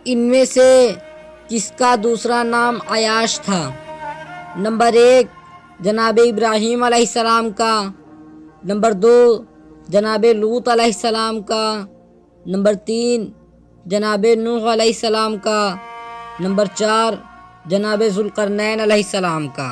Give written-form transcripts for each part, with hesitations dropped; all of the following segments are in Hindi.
इनमें से किसका दूसरा नाम अयाश था? नंबर 1 जनाब इब्राहीम अलैहिस्सलाम का, नंबर 2 जनाब लूत अलैहिस्सलाम का, नंबर 3 जनाब नूह अलैहिस्सलाम का, नंबर 4 जनाब ज़ुल्करनैन अलैहिस्सलाम का।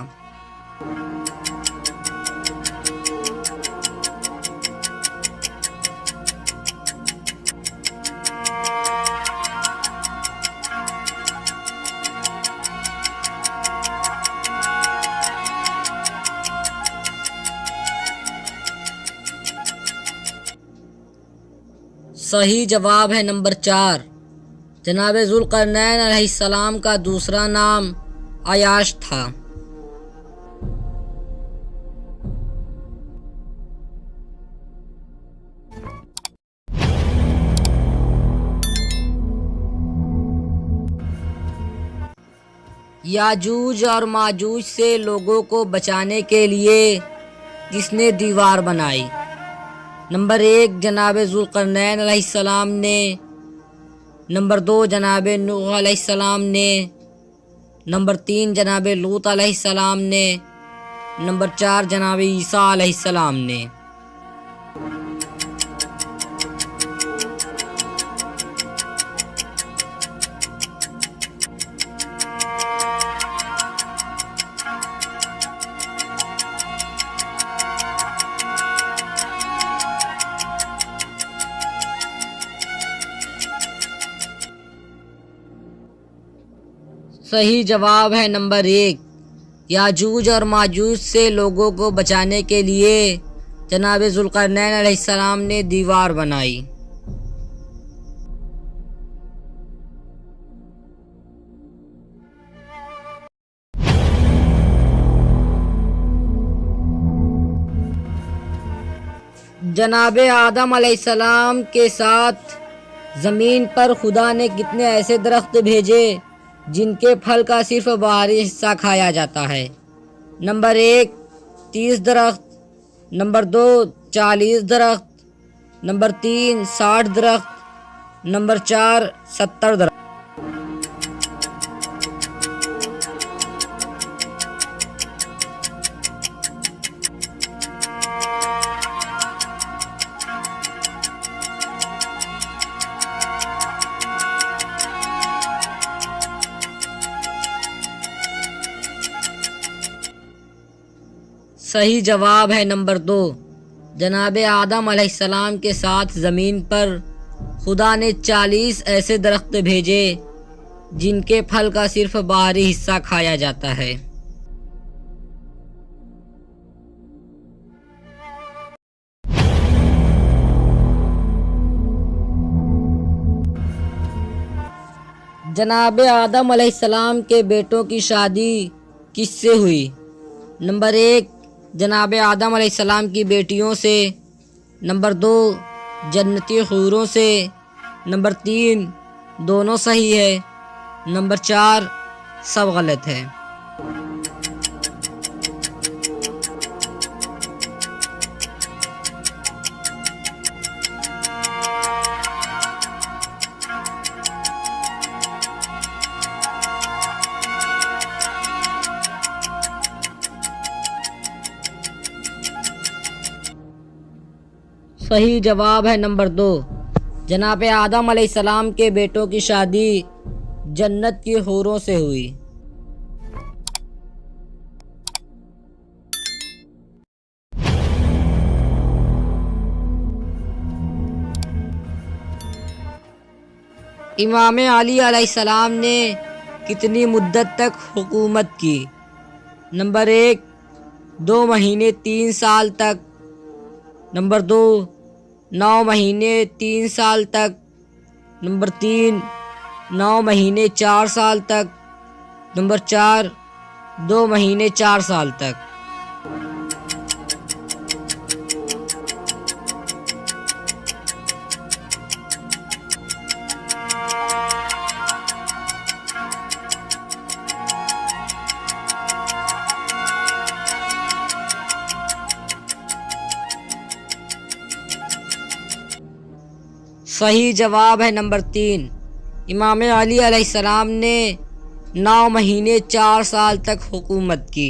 सही जवाब है नंबर 4, जनाब ज़ुल्करनैन अलैहिस्सलाम का दूसरा नाम अयाश था। याजूज और माजूज से लोगों को बचाने के लिए किसने दीवार बनाई? नंबर 1 जनाब ज़ुल्करनैन अलैहिस्सलाम ने, नंबर 2 जनाब नूह अलैहिस्सलाम ने, नंबर 3 जनाब लूत अलैहिस्सलाम ने, नंबर 4 जनाब ईसा अलैहिस्सलाम ने। सही जवाब है नंबर 1, याजूज और माजूज से लोगों को बचाने के लिए जनाब ज़ुल्करनैन अलैहिस्सलाम ने दीवार बनाई। जनाब आदम अलैहिस्सलाम के साथ ज़मीन पर खुदा ने कितने ऐसे दरख्त भेजे जिनके फल का सिर्फ बाहरी हिस्सा खाया जाता है? नंबर 1 30 दरख्त, नंबर 2 40 दरख्त, नंबर 3 60 दरख्त, नंबर 4 70 दरख्त। सही जवाब है नंबर 2, जनाब आदम अलैहिस्सलाम के साथ ज़मीन पर खुदा ने 40 ऐसे दरख्त भेजे जिनके फल का सिर्फ बाहरी हिस्सा खाया जाता है। जनाब आदम अलैहिस्सलाम के बेटों की शादी किससे हुई? नंबर 1 जनाब आदम अलैहिस्सलाम की बेटियों से, नंबर 2 जन्नती हूरों से, नंबर 3 दोनों सही है, नंबर 4 सब गलत है। सही जवाब है नंबर 2, जनाब आदम अलैहिस्सलाम के बेटों की शादी जन्नत की हूरों से हुई। इमाम अली अलैहिस्सलाम ने कितनी मुद्दत तक हुकूमत की? नंबर 1 2 महीने 3 साल तक, नंबर 2 9 महीने 3 साल तक, नंबर 3 9 महीने 4 साल तक, नंबर 4 2 महीने 4 साल तक। सही जवाब है नंबर 3, इमाम अली अलैहिस्सलाम ने 9 महीने 4 साल तक हुकूमत की।